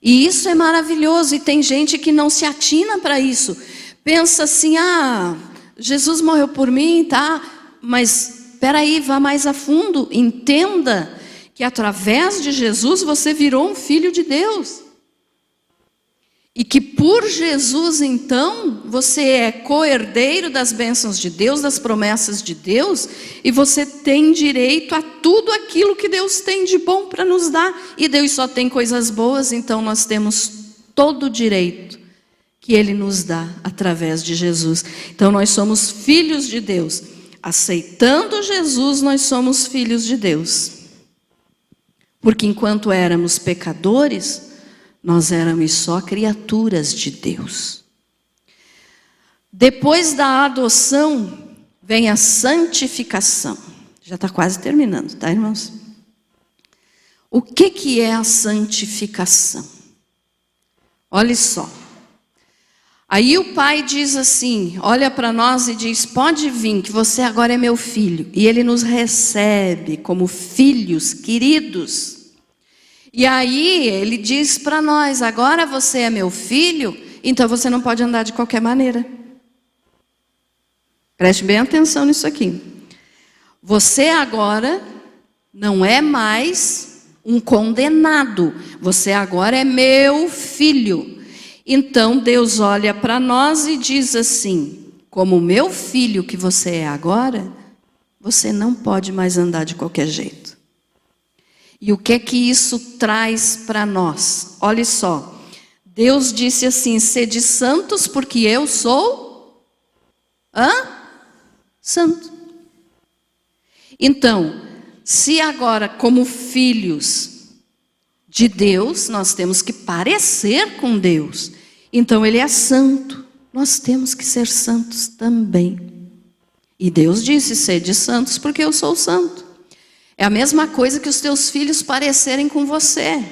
E isso é maravilhoso, e tem gente que não se atina para isso. Pensa assim, Jesus morreu por mim, tá? Mas, espera aí, vá mais a fundo, entenda que através de Jesus você virou um filho de Deus. E que por Jesus, então, você é co-herdeiro das bênçãos de Deus, das promessas de Deus, e você tem direito a tudo aquilo que Deus tem de bom para nos dar. E Deus só tem coisas boas, então nós temos todo o direito que Ele nos dá através de Jesus. Então nós somos filhos de Deus. Aceitando Jesus, nós somos filhos de Deus. Porque enquanto éramos pecadores, nós éramos só criaturas de Deus. Depois da adoção, vem a santificação. Já está quase terminando, tá, irmãos? O que é a santificação? Olha só. Aí o pai diz assim, olha para nós e diz, pode vir, que você agora é meu filho. E ele nos recebe como filhos queridos. E aí ele diz para nós, agora você é meu filho, então você não pode andar de qualquer maneira. Preste bem atenção nisso aqui. Você agora não é mais um condenado, você agora é meu filho. Então Deus olha para nós e diz assim, como meu filho que você é agora, você não pode mais andar de qualquer jeito. E o que é que isso traz para nós? Olha só, Deus disse assim, sede santos porque eu sou santo. Então, se agora como filhos de Deus, nós temos que parecer com Deus. Então Ele é santo, nós temos que ser santos também. E Deus disse, sede santos porque eu sou santo. É a mesma coisa que os teus filhos parecerem com você.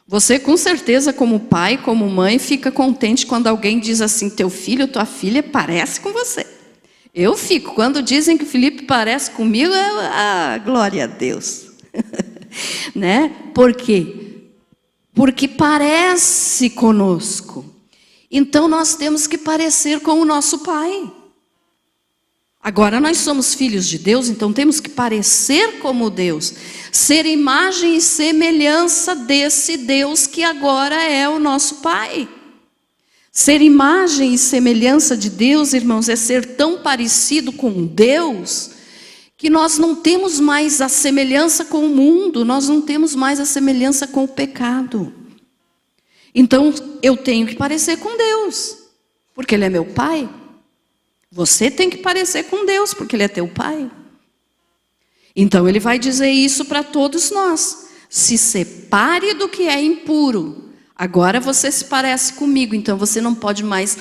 Você com certeza como pai, como mãe, fica contente quando alguém diz assim, teu filho, tua filha parece com você. Eu fico, quando dizem que o Felipe parece comigo, glória a Deus. Né? Por quê? Porque parece conosco. Então nós temos que parecer com o nosso pai. Agora nós somos filhos de Deus, então temos que parecer como Deus, ser imagem e semelhança desse Deus que agora é o nosso Pai. Ser imagem e semelhança de Deus, irmãos, é ser tão parecido com Deus, que nós não temos mais a semelhança com o mundo, nós não temos mais a semelhança com o pecado. Então eu tenho que parecer com Deus, porque Ele é meu Pai. Você tem que parecer com Deus, porque Ele é teu Pai. Então Ele vai dizer isso para todos nós. Se separe do que é impuro. Agora você se parece comigo, então você não pode mais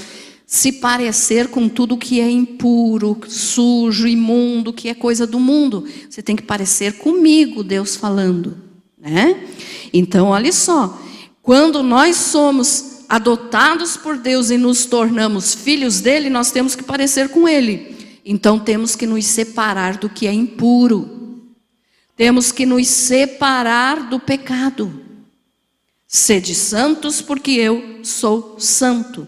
se parecer com tudo que é impuro, sujo, imundo, que é coisa do mundo. Você tem que parecer comigo, Deus falando, né? Então olha só, quando nós somos adotados por Deus e nos tornamos filhos dele, nós temos que parecer com ele. Então temos que nos separar do que é impuro. Temos que nos separar do pecado. Sede santos porque eu sou santo.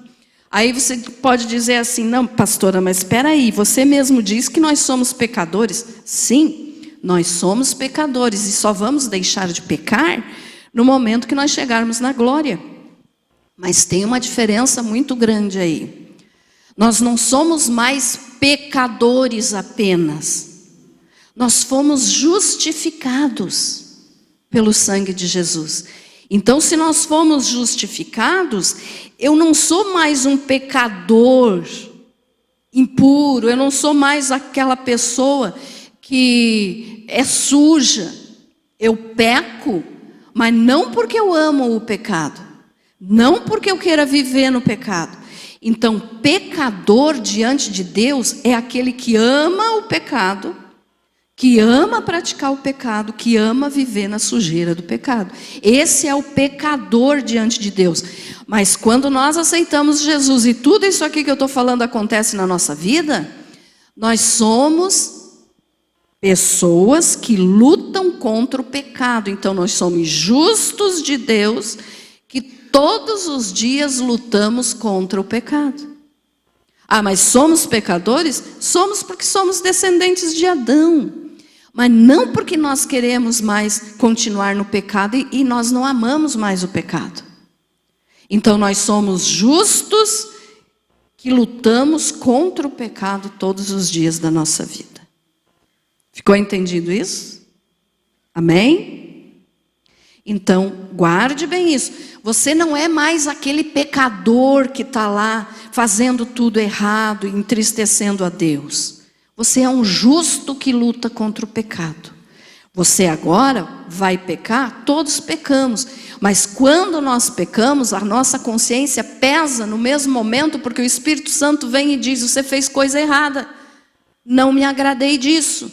Aí você pode dizer assim, não, pastora, mas espera aí, você mesmo diz que nós somos pecadores. Sim, nós somos pecadores e só vamos deixar de pecar no momento que nós chegarmos na glória. Mas tem uma diferença muito grande aí. Nós não somos mais pecadores apenas. Nós fomos justificados pelo sangue de Jesus. Então, se nós fomos justificados, eu não sou mais um pecador impuro, eu não sou mais aquela pessoa que é suja. Eu peco, mas não porque eu amo o pecado. Não porque eu queira viver no pecado. Então, pecador diante de Deus é aquele que ama o pecado, que ama praticar o pecado, que ama viver na sujeira do pecado. Esse é o pecador diante de Deus. Mas quando nós aceitamos Jesus e tudo isso aqui que eu estou falando acontece na nossa vida, nós somos pessoas que lutam contra o pecado. Então nós somos justos de Deus, que todos os dias lutamos contra o pecado. Ah, mas somos pecadores? Somos porque somos descendentes de Adão. Mas não porque nós queremos mais continuar no pecado e nós não amamos mais o pecado. Então nós somos justos que lutamos contra o pecado todos os dias da nossa vida. Ficou entendido isso? Amém? Então, guarde bem isso. Você não é mais aquele pecador que está lá fazendo tudo errado, entristecendo a Deus. Você é um justo que luta contra o pecado. Você agora vai pecar, todos pecamos. Mas quando nós pecamos, a nossa consciência pesa no mesmo momento, porque o Espírito Santo vem e diz: você fez coisa errada, não me agradei disso.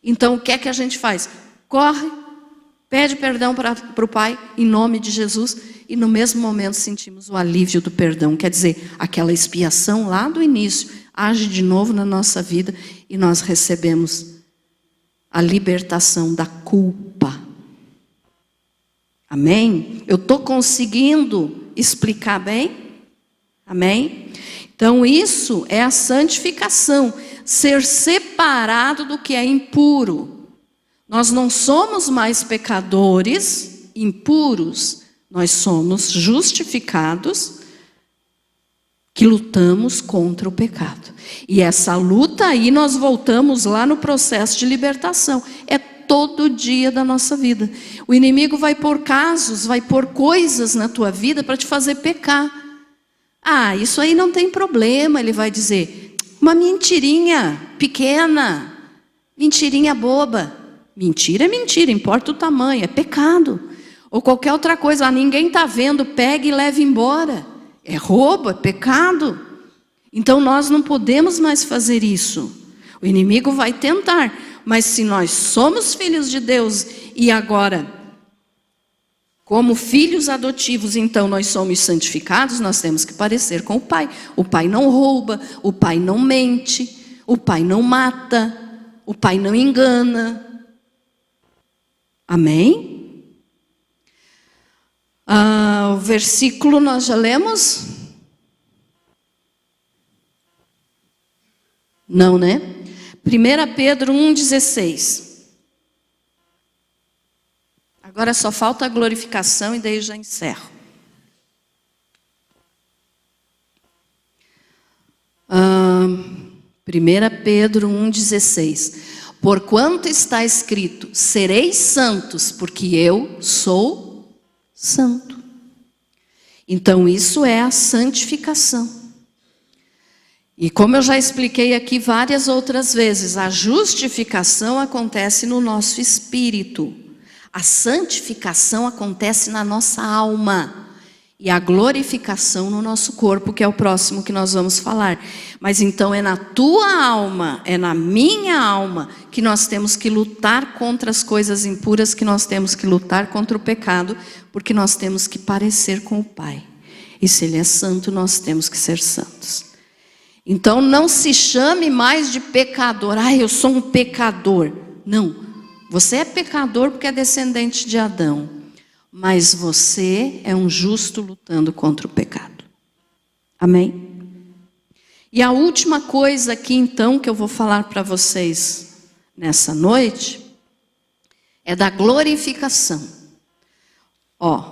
Então o que é que a gente faz? Corre, pede perdão para o Pai, em nome de Jesus, e no mesmo momento sentimos o alívio do perdão. Quer dizer, aquela expiação lá do início age de novo na nossa vida e nós recebemos a libertação da culpa. Amém? Eu estou conseguindo explicar bem? Amém? Então isso é a santificação, ser separado do que é impuro. Nós não somos mais pecadores impuros, nós somos justificados que lutamos contra o pecado. E essa luta aí nós voltamos lá no processo de libertação. É todo dia da nossa vida. O inimigo vai pôr casos, vai pôr coisas na tua vida para te fazer pecar. Ah, isso aí não tem problema, ele vai dizer. Uma mentirinha pequena, mentirinha boba. Mentira é mentira, importa o tamanho, é pecado. Ou qualquer outra coisa, ninguém está vendo, pega e leva embora. É roubo, é pecado. Então nós não podemos mais fazer isso. O inimigo vai tentar, mas se nós somos filhos de Deus e agora, como filhos adotivos, então nós somos santificados, nós temos que parecer com o Pai. O Pai não rouba, o Pai não mente, o Pai não mata, o Pai não engana. Amém? O versículo nós já lemos? Não, né? 1 Pedro 1,16. Agora só falta a glorificação e daí já encerro. 1 Pedro 1,16. Porquanto está escrito: sereis santos, porque eu sou santo. Então isso é a santificação. E como eu já expliquei aqui várias outras vezes, a justificação acontece no nosso espírito. A santificação acontece na nossa alma. E a glorificação no nosso corpo, que é o próximo que nós vamos falar. Mas então é na tua alma, é na minha alma, que nós temos que lutar contra as coisas impuras, que nós temos que lutar contra o pecado, porque nós temos que parecer com o Pai. E se Ele é santo, nós temos que ser santos. Então não se chame mais de pecador. Ah, eu sou um pecador. Não, você é pecador porque é descendente de Adão. Mas você é um justo lutando contra o pecado. Amém? E a última coisa aqui então que eu vou falar para vocês nessa noite é da glorificação.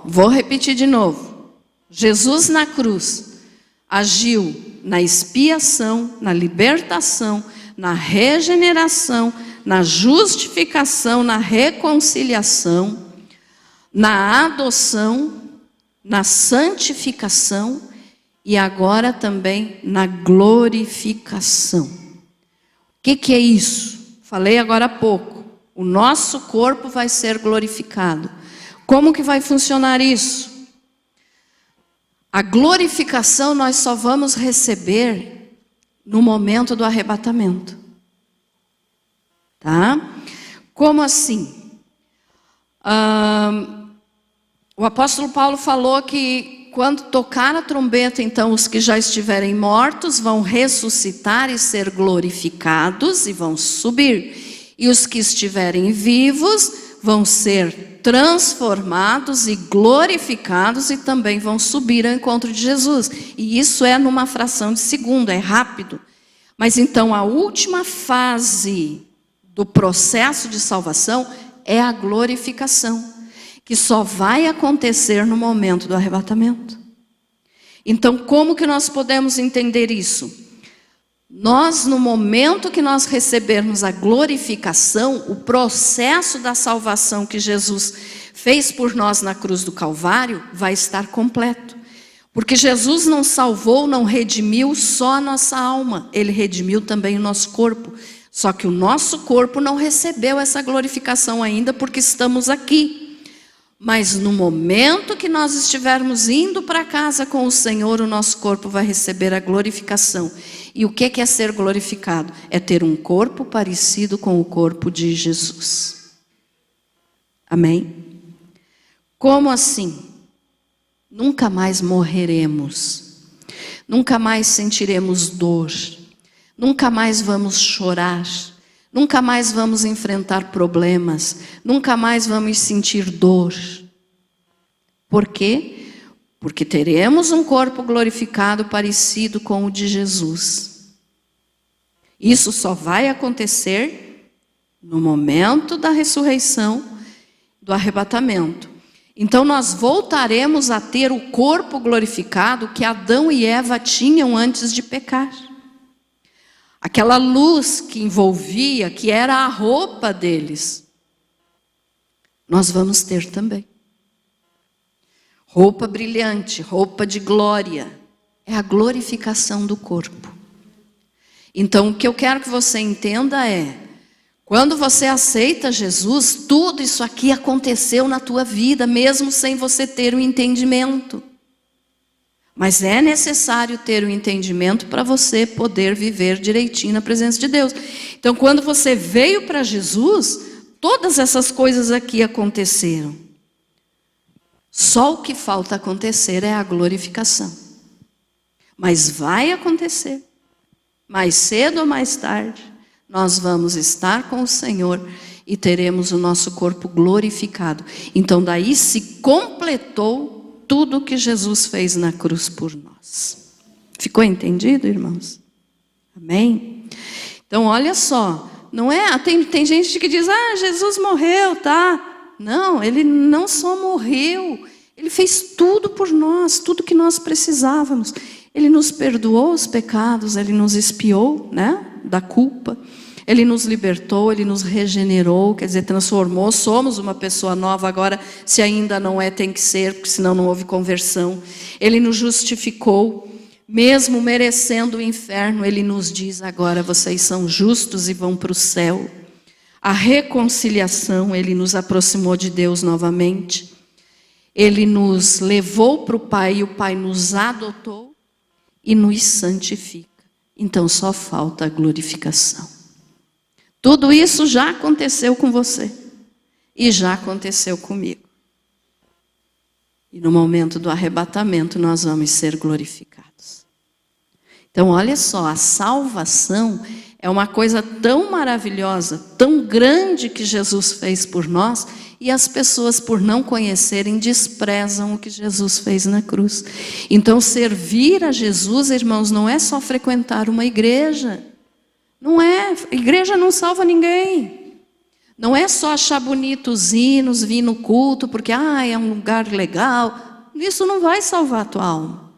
Vou repetir de novo. Jesus na cruz agiu na expiação, na libertação, na regeneração, na justificação, na reconciliação, na adoção, na santificação e agora também na glorificação. O que é isso? Falei agora há pouco. O nosso corpo vai ser glorificado. Como que vai funcionar isso? A glorificação nós só vamos receber no momento do arrebatamento. Tá? Como assim? O apóstolo Paulo falou que quando tocar a trombeta, então os que já estiverem mortos vão ressuscitar e ser glorificados e vão subir. E os que estiverem vivos vão ser transformados e glorificados e também vão subir ao encontro de Jesus. E isso é numa fração de segundo, é rápido. Mas então a última fase do processo de salvação é a glorificação, que só vai acontecer no momento do arrebatamento. Então, como que nós podemos entender isso? Nós, no momento que nós recebermos a glorificação, o processo da salvação que Jesus fez por nós na cruz do Calvário vai estar completo. Porque Jesus não salvou, não redimiu só a nossa alma, Ele redimiu também o nosso corpo. Só que o nosso corpo não recebeu essa glorificação ainda porque estamos aqui. Mas no momento que nós estivermos indo para casa com o Senhor, o nosso corpo vai receber a glorificação. E o que é ser glorificado? É ter um corpo parecido com o corpo de Jesus. Amém? Como assim? Nunca mais morreremos. Nunca mais sentiremos dor. Nunca mais vamos chorar. Nunca mais vamos enfrentar problemas. Nunca mais vamos sentir dor. Por quê? Porque teremos um corpo glorificado parecido com o de Jesus. Isso só vai acontecer no momento da ressurreição, do arrebatamento. Então nós voltaremos a ter o corpo glorificado que Adão e Eva tinham antes de pecar. Aquela luz que envolvia, que era a roupa deles, nós vamos ter também. Roupa brilhante, roupa de glória, é a glorificação do corpo. Então o que eu quero que você entenda é, quando você aceita Jesus, tudo isso aqui aconteceu na tua vida, mesmo sem você ter o entendimento. Mas é necessário ter o entendimento para você poder viver direitinho na presença de Deus. Então, quando você veio para Jesus, todas essas coisas aqui aconteceram. Só o que falta acontecer é a glorificação. Mas vai acontecer. Mais cedo ou mais tarde, nós vamos estar com o Senhor e teremos o nosso corpo glorificado. Então, daí se completou tudo que Jesus fez na cruz por nós. Ficou entendido, irmãos? Amém? Então, olha só, não é? Tem gente que diz, Jesus morreu, tá? Não, Ele não só morreu, Ele fez tudo por nós, tudo que nós precisávamos. Ele nos perdoou os pecados, Ele nos expiou, né, da culpa. Ele nos libertou, Ele nos regenerou, quer dizer, transformou, somos uma pessoa nova agora, se ainda não é, tem que ser, porque senão não houve conversão. Ele nos justificou, mesmo merecendo o inferno, Ele nos diz agora, vocês são justos e vão para o céu. A reconciliação, Ele nos aproximou de Deus novamente. Ele nos levou para o Pai, e o Pai nos adotou e nos santifica. Então só falta a glorificação. Tudo isso já aconteceu com você. E já aconteceu comigo. E no momento do arrebatamento nós vamos ser glorificados. Então olha só, a salvação é uma coisa tão maravilhosa, tão grande que Jesus fez por nós, e as pessoas, por não conhecerem, desprezam o que Jesus fez na cruz. Então servir a Jesus, irmãos, não é só frequentar uma igreja. Não é, igreja não salva ninguém. Não é só achar bonito os hinos, vir no culto, porque é um lugar legal. Isso não vai salvar a tua alma.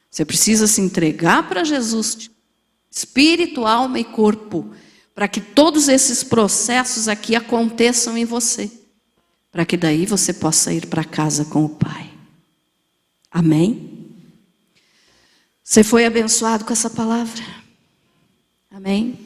Você precisa se entregar para Jesus, espírito, alma e corpo, para que todos esses processos aqui aconteçam em você, para que daí você possa ir para casa com o Pai. Amém? Você foi abençoado com essa palavra? Amém?